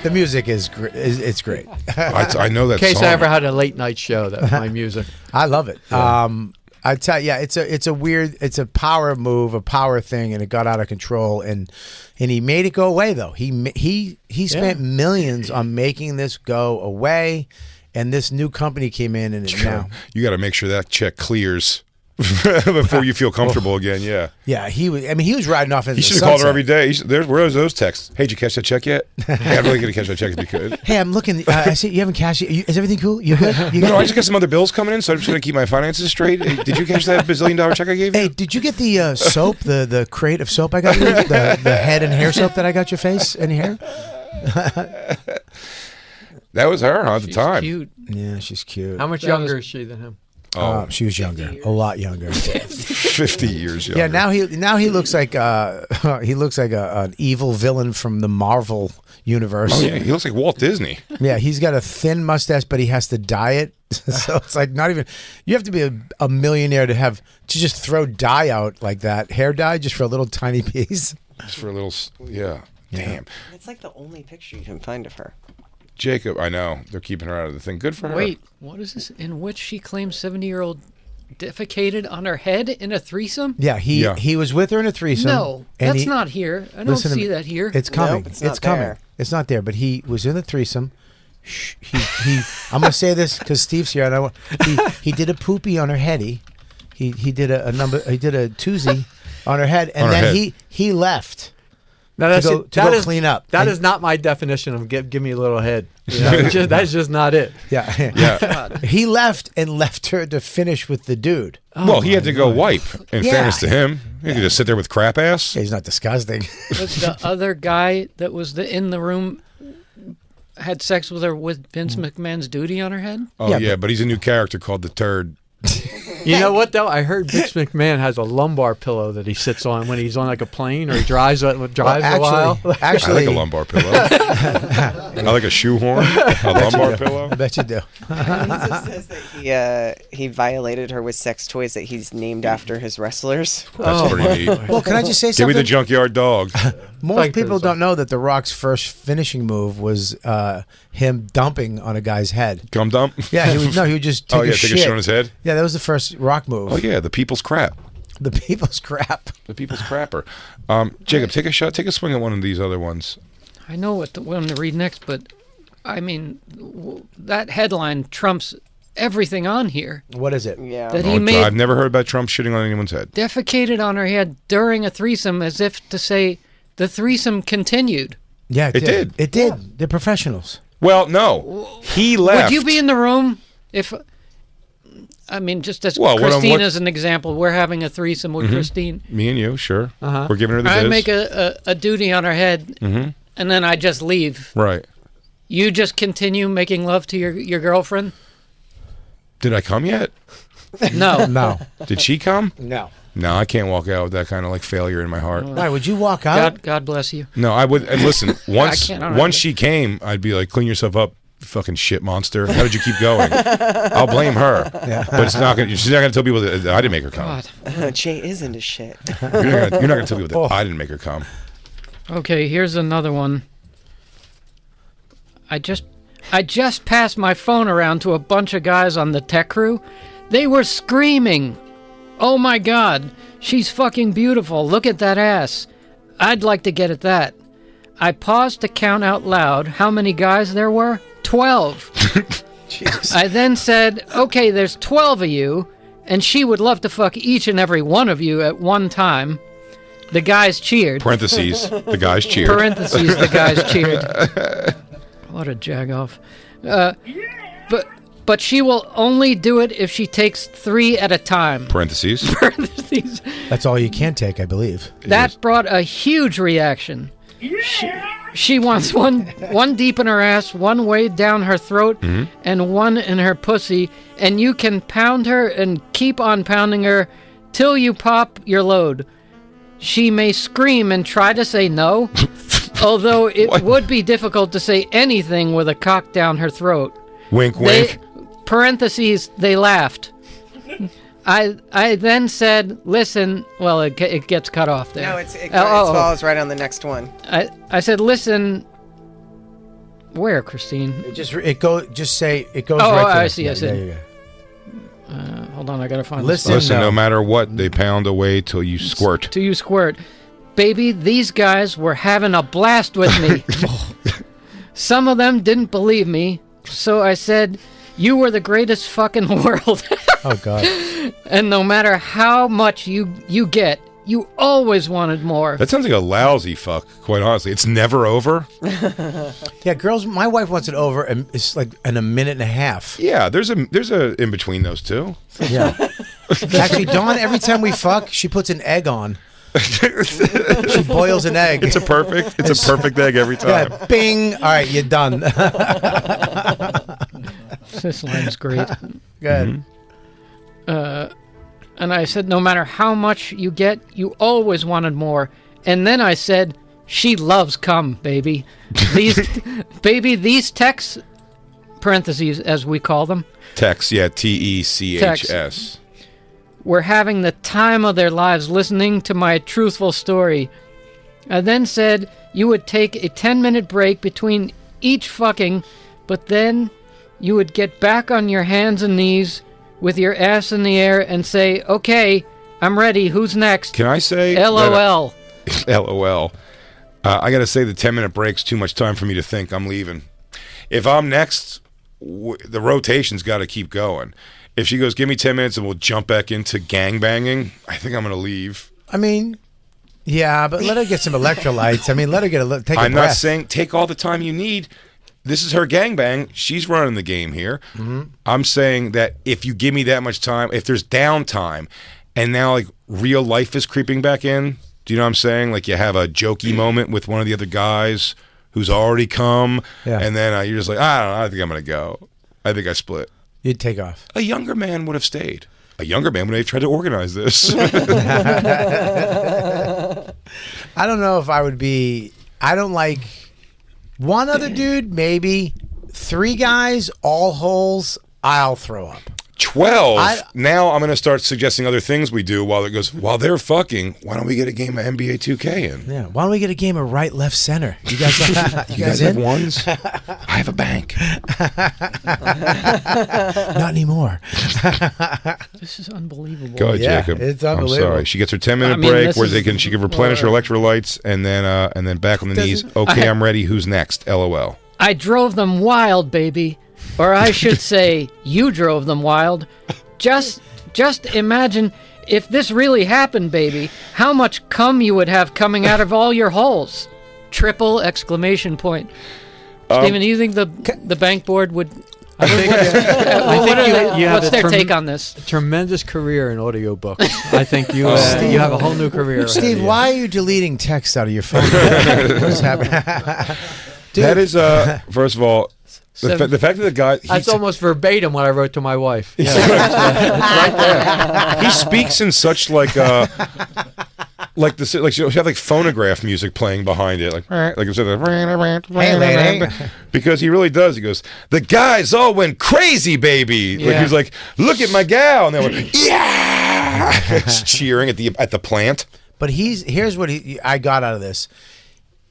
The music is it's great. I know that. In case song. I ever had a late night show, that's my music. I love it. I tell you, yeah, it's a weird, it's a power move, a power thing, and it got out of control, and he made it go away though. He spent millions on making this go away, and this new company came in, and now you got to make sure that check clears before you feel comfortable again. Yeah. Yeah, he was. I mean, he was riding off in He the should have called her sunset. every day. Where are those texts? Hey, did you catch that check yet? Hey, I'm really gonna catch that check because. Hey, I'm looking. I see you haven't cashed it. Is everything cool? You good? You No, good? I just got some other bills coming in, so I'm just gonna keep my finances straight. Hey, did you catch that bazillion-dollar check I gave you? Hey, did you get the soap, the crate of soap I got you? The head and hair soap that I got your face and hair? That was her at the time. Cute. Yeah, she's cute. How much younger is she than him? She was younger, a lot younger. 50 years younger. Yeah, now he looks like an evil villain from the Marvel universe. Oh yeah, he looks like Walt Disney. Yeah, he's got a thin mustache, but he has to dye it. So it's like not even. You have to be a millionaire to just throw dye out like that, hair dye, just for a little tiny piece. Just for a little. Yeah. Damn. It's like the only picture you can find of her. Jacob, I know they're keeping her out of the thing. Good for her. Wait, what is this? In which she claims 70-year-old defecated on her head in a threesome? Yeah, he was with her in a threesome. No, and that's not here. I don't listen to see me. that here. It's coming. Nope, it's not coming. there. It's not there. But he was in the threesome. He I'm gonna say this because Steve's here, and he did a poopy on her heady. He did a toozy on her head, and then he left. Now, to go clean up. That is not my definition of give me a little head. You know, that's just not it. Yeah. Yeah. He left and left her to finish with the dude. Well, he had to go wipe. In Yeah. fairness to him, he could just sit there with crap ass. He's not disgusting. Was the other guy that was in the room had sex with her with Vince McMahon's duty on her head? Oh yeah, but he's a new character called the Turd. You know what though? I heard Vince McMahon has a lumbar pillow that he sits on when he's on like a plane or he drives a while. I Actually, like a lumbar pillow. I like a shoehorn. A lumbar pillow. I bet you do. He also says that he violated her with sex toys that he's named after his wrestlers. That's pretty neat. Well, can I just say Give me something? the junkyard dog. Most Like people this. don't know that The Rock's first finishing move was him dumping on a guy's head. Gum dump. Yeah, he would just take Oh yeah, a take shit. a shit on his head. Yeah, that was the first Rock move. Oh yeah, the people's crap. The people's crap. The people's crapper. Jacob, take a shot. Take a swing at one of these other ones. I know what the one to read next, but I mean, that headline trumps everything on here. What is it? Yeah. That he made I've never heard about Trump shitting on anyone's head. defecated on her head during a threesome as if to say the threesome continued. Yeah, It did. It did. They're professionals. Well, no, he left. Would you be in the room if? I mean, just as Well, Christine as an example, we're having a threesome with Christine. Me and you, sure. We're giving her the I biz. make a duty on her head, and then I just leave. Right. You just continue making love to your girlfriend? Did I come yet? No. No. Did she come? No. No, I can't walk out with that kind of like failure in my heart. Why would you walk out? God bless you. No, I would. And listen, once can't, I don't once know. she came, I'd be like, clean yourself up, you fucking shit monster. How did you keep going? I'll blame her, but it's not gonna. She's not gonna tell people that I didn't make her come. God. Jay is into shit. You're not gonna tell people that I didn't make her come. Okay, here's another one. I just passed my phone around to a bunch of guys on the tech crew. They were screaming, "Oh my God, she's fucking beautiful. Look at that ass. I'd like to get at that." I paused to count out loud how many guys there were. 12. I then said, "Okay, there's 12 of you, and she would love to fuck each and every one of you at one time." The guys cheered. Parentheses. The guys cheered. Parentheses, the guys cheered. What a jagoff. But she will only do it if she takes 3 at a time. Parentheses. Parentheses. That's all you can take, I believe. That brought a huge reaction. She wants one deep in her ass, one way down her throat, and one in her pussy, and you can pound her and keep on pounding her till you pop your load. She may scream and try to say no, although it would be difficult to say anything with a cock down her throat. Wink, wink. Parentheses, they laughed. I then said, "Listen." Well, it gets cut off there. No, it falls right on the next one. I said, "Listen." Where, Christine? It goes. Just say it goes. Oh, right there. I see. I see. There you go. Hold on, I gotta find Listen, this. Listen, no matter what, they pound away till you squirt. Till you squirt. Baby, these guys were having a blast with me. Some of them didn't believe me, so I said, you were the greatest fuck in the world. Oh, God. And no matter how much you get, you always wanted more. That sounds like a lousy fuck, quite honestly. It's never over. Yeah, girls, my wife wants it over, and it's like in a minute and a half. Yeah, there's a in between those two. Yeah. Actually, Dawn, every time we fuck, she puts an egg on. She boils an egg. It's a perfect egg every time. Yeah, bing. All right, you're done. This line's great. Good. And I said, no matter how much you get, you always wanted more. And then I said, she loves cum, baby. These texts, parentheses as we call them. Tex, yeah, TECHS. Were having the time of their lives listening to my truthful story. I then said you would take a 10-minute break between each fucking, but then you would get back on your hands and knees with your ass in the air and say, okay, I'm ready, who's next? Can I say LOL. LOL. I got to say the 10-minute break's too much time for me to think. I'm leaving. If I'm next, the rotation's got to keep going. If she goes, give me 10 minutes and we'll jump back into gangbanging, I think I'm going to leave. I mean, yeah, but let her get some electrolytes. I mean, let her take a breath. I'm not saying take all the time you need. This is her gangbang. She's running the game here. Mm-hmm. I'm saying that if you give me that much time, if there's downtime, and now like real life is creeping back in, do you know what I'm saying? Like you have a jokey moment with one of the other guys who's already come, and then you're just like, I don't know, I think I'm going to go. I think I split. You'd take off. A younger man would have stayed. A younger man would have tried to organize this. I don't know if I would be. I don't like one other dude, maybe 3 guys, all holes. I'll throw up. 12. Now I'm going to start suggesting other things we do while they're fucking. Why don't we get a game of NBA 2K in? Yeah. Why don't we get a game of right, left, center? You guys, you guys have ones? I have a bank. Not anymore. This is unbelievable. Go ahead, Jacob. It's unbelievable. I'm sorry. She gets her 10-minute break where she can replenish her electrolytes and then back on the knees. Okay, I'm ready. Who's next? LOL. I drove them wild, baby. Or I should say, you drove them wild. Just imagine if this really happened, baby, how much cum you would have coming out of all your holes. Triple exclamation point. Steven, do you think the bank board would... I think what's their take on this? Tremendous career in audiobooks. I think you have a whole new career. Steve, why are you deleting text out of your phone? What's happening? That is, first of all... The fact that the guy... That's almost verbatim what I wrote to my wife. Yeah. Right there. He speaks in such like she'll have like phonograph music playing behind it. Hey, lady. Because he really does. He goes, the guys all went crazy, baby. Yeah. Like he was like, look at my gal. And they went, yeah! Cheering at the plant. But here's what I got out of this.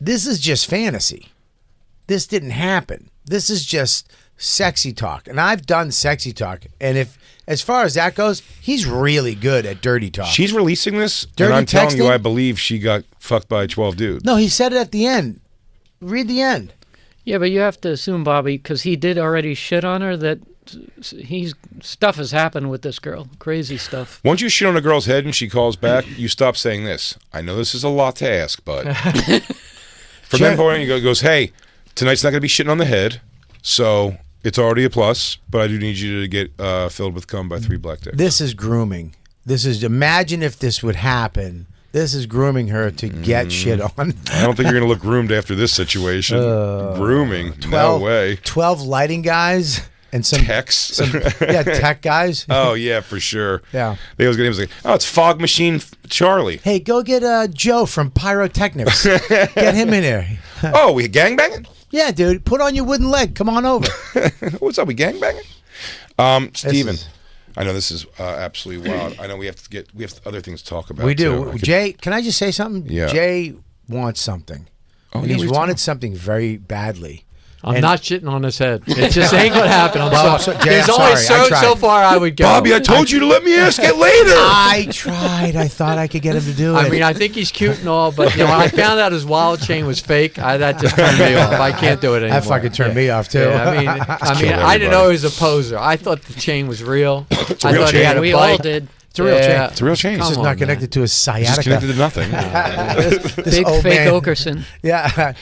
This is just fantasy. This didn't happen. This is just sexy talk. And I've done sexy talk. And as far as that goes, he's really good at dirty talk. She's releasing this, dirty and I'm texting? telling you, I believe she got fucked by 12 dudes. No, he said it at the end. Read the end. Yeah, but you have to assume, Bobby, because he did already shit on her, that stuff has happened with this girl. Crazy stuff. Once you shit on a girl's head and she calls back, you stop saying this. I know this is a lot to ask, but... From that point, he goes, hey... Tonight's not going to be shitting on the head, so it's already a plus, but I do need you to get filled with cum by 3 black dicks. This is grooming. Imagine if this would happen. This is grooming her to get shit on. I don't think you're going to look groomed after this situation. Grooming? 12, no way. 12 lighting guys and some... Techs? Tech guys. Oh, yeah, for sure. Yeah. They was like, oh, it's Fog Machine Charlie. Hey, go get Joe from Pyrotechnics. Get him in here. Oh, we gangbanging? Yeah, dude. Put on your wooden leg. Come on over. What's up? We gangbanging? Steven, I know this is absolutely wild. I know we have other things to talk about. We do. Jay, can I just say something? Yeah. Jay wants something. And he's wanted something very badly. I'm not shitting on his head. It just ain't gonna happen. I'm sorry. Jay, There's I'm only sorry. so far I would go. Bobby, I told you to let me ask it later. I tried. I thought I could get him to do it. I mean, I think he's cute and all, but when I found out his wallet chain was fake, that just turned me off. I can't do it anymore. that fucking turned me off too. Yeah, I didn't know he was a poser. I thought the chain was real. I real thought he chain. had a We bike. all did. It's a real chain. It's a real change. It's Come just on, not connected to his It's sciatica. just connected to nothing. This Big old fake man- Okerson. Yeah,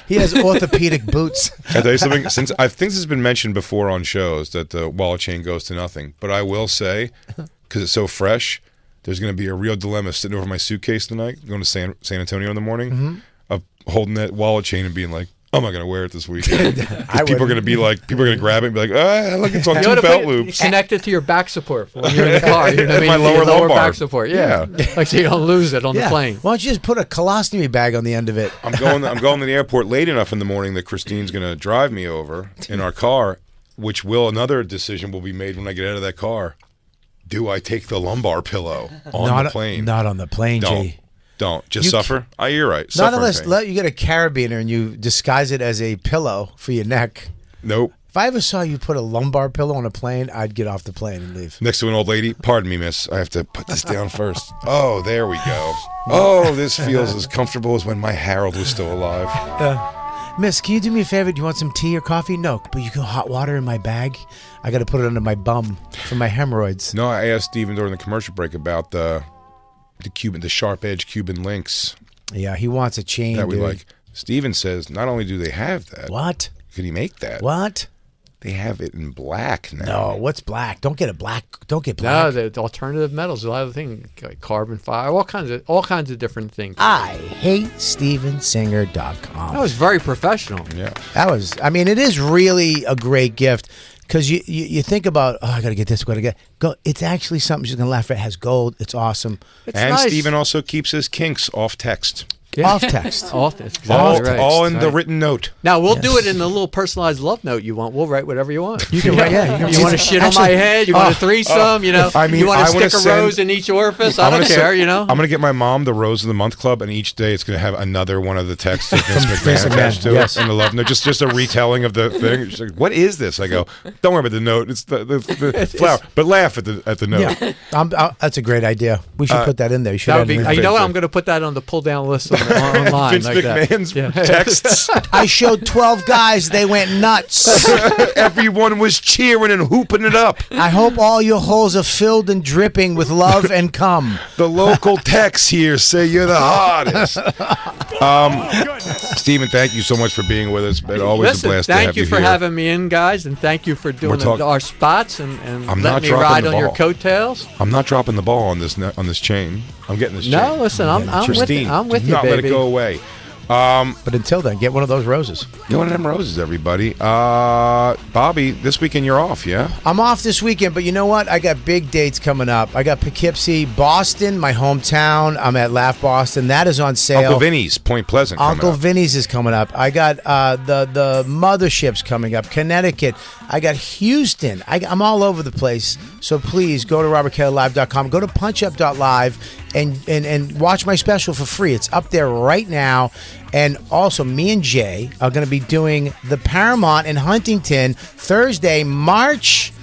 he has orthopedic boots. Can I tell you something? Since I think this has been mentioned before on shows that the wallet chain goes to nothing, but I will say, because it's so fresh, there's going to be a real dilemma sitting over my suitcase tonight, going to San Antonio in the morning, of holding that wallet chain and being like, I'm not going to wear it this weekend. Because people are going to be like, people are going to grab it and be like, look, it's on You two oughta belt put it loops. connected to your back support for when you're in the car. You know what I mean? My lower Your lumbar. back support. Yeah. Like so you don't lose it on the plane. Why don't you just put a colostomy bag on the end of it? I'm going to the airport late enough in the morning that Christine's going to drive me over in our car, which another decision will be made when I get out of that car. Do I take the lumbar pillow on the plane? Not on the plane, Jay. Don't. Just You suffer? You're right. Not Suffer unless and pain. you get a carabiner and you disguise it as a pillow for your neck. Nope. If I ever saw you put a lumbar pillow on a plane, I'd get off the plane and leave. Next to an old lady. Pardon me, miss. I have to put this down first. Oh, there we go. Oh, this feels as comfortable as when my Harold was still alive. Miss, can you do me a favor? Do you want some tea or coffee? No, but you can hot water in my bag. I got to put it under my bum for my hemorrhoids. No, I asked Steven during the commercial break about the sharp edge Cuban links Yeah, he wants a chain. that we dude. like. Steven says not only do they have that, What? could he make that? What? They have it in black now. No, what's black? Don't get a black. Don't get No, black. the alternative metals, a lot of things, like carbon fiber, all kinds of different things. I hate StevenSinger.com. That was very professional. Yeah. I mean, it is really a great gift because you think about, I got to get this, go. It's actually something she's going to laugh at. It has gold. It's awesome. It's And nice. Steven also keeps his kinks off text. Yeah. Off text. Off that's All, exactly right. all in the Right. written note. Now we'll do it in the little personalized love note you want. We'll write whatever you want. You can write, yeah. You want to shit on my head? You want a threesome? You know? I mean, you want I to wanna stick a send- rose in each orifice? I I'm don't gonna care. send- You know? I'm going to get my mom the Rose of the Month Club, and each day it's going to have another one of the texts of Vince Vince McMahon attached McMahon, to yes. it, and the love note. Just a retelling of the thing. She's like, what is this? I go, don't worry about the note. It's the flower. But laugh at the note. Yeah, that's a great idea. We should put that in there. You should. That would be. add it in. You know what? I'm going to put that on the pull down list online. Vince like McMahon's that. Yeah. texts. I showed 12 guys. They went nuts. Everyone was cheering and hooping it up. I hope all your holes are filled and dripping with love and cum. The local texts here say you're the hottest. Steven, thank you so much for being with us. It's always Listen, a blast to thank have you for here. having me in, guys, and thank you for doing our spots and I'm letting not me dropping ride the on your ball. coattails. I'm not dropping the ball on this chain. I'm getting this chain. No, listen, I'm with Christine, you. I'm with do you, not baby. let it go away. But until then, get one of those roses. Get one of them roses, everybody. Bobby, this weekend you're off, yeah? I'm off this weekend, but you know what? I got big dates coming up. I got Poughkeepsie, Boston, my hometown. I'm at Laugh Boston. That is on sale. Uncle Vinny's, Point Pleasant. Uncle coming up. Vinny's is coming up. I got the Mothership's coming up. Connecticut. I got Houston. I'm all over the place. So please go to robertkellylive.com. Go to punchup.live and watch my special for free. It's up there right now. And also, me and Jay are going to be doing the Paramount in Huntington Thursday, March.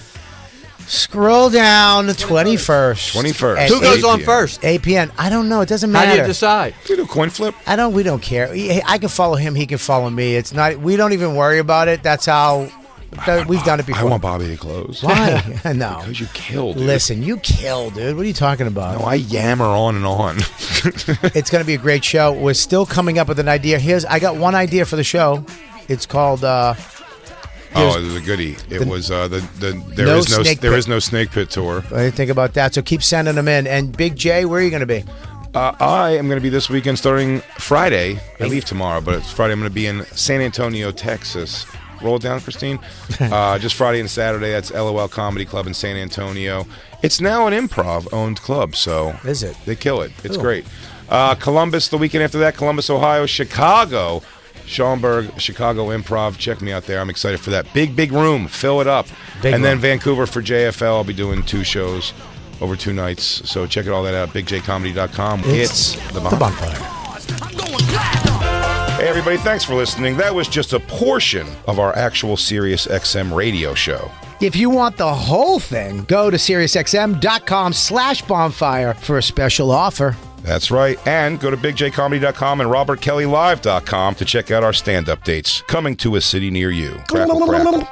Scroll down the 21st. 21st. at Who goes 8 on p.m. first? 8 p.m. I don't know. It doesn't How matter. do you decide? We do a coin flip. We don't care. I can follow him. He can follow me. It's not. We don't even worry about it. That's how we've done it before. I want Bobby to close. Why? No. Because you killed, dude. Listen, you kill, dude. What are you talking about? No, I yammer on and on. It's going to be a great show. We're still coming up with an idea. I got one idea for the show. It's called. Oh, it was a goodie. It was there is no snake pit tour. What do you think about that? So keep sending them in. And Big J, where are you going to be? I am going to be this weekend starting Friday. I leave tomorrow, but it's Friday. I'm going to be in San Antonio, Texas. Roll it down, Christine. Just Friday and Saturday. That's LOL Comedy Club in San Antonio. It's now an improv-owned club, so Is it? They kill it. It's Cool. great. Columbus the weekend after that. Columbus, Ohio. Chicago. Schaumburg, Chicago Improv. Check me out there. I'm excited for that. Big room. Fill it up. Then Vancouver for JFL. I'll be doing 2 shows over 2 nights. So check all that out. BigJComedy.com. It's the Bonfire. I'm going platinum. Hey, everybody, thanks for listening. That was just a portion of our actual Sirius XM radio show. If you want the whole thing, go to SiriusXM.com/bonfire for a special offer. That's right. And go to BigJComedy.com and RobertKellyLive.com to check out our stand-up dates coming to a city near you. Crackle, crackle.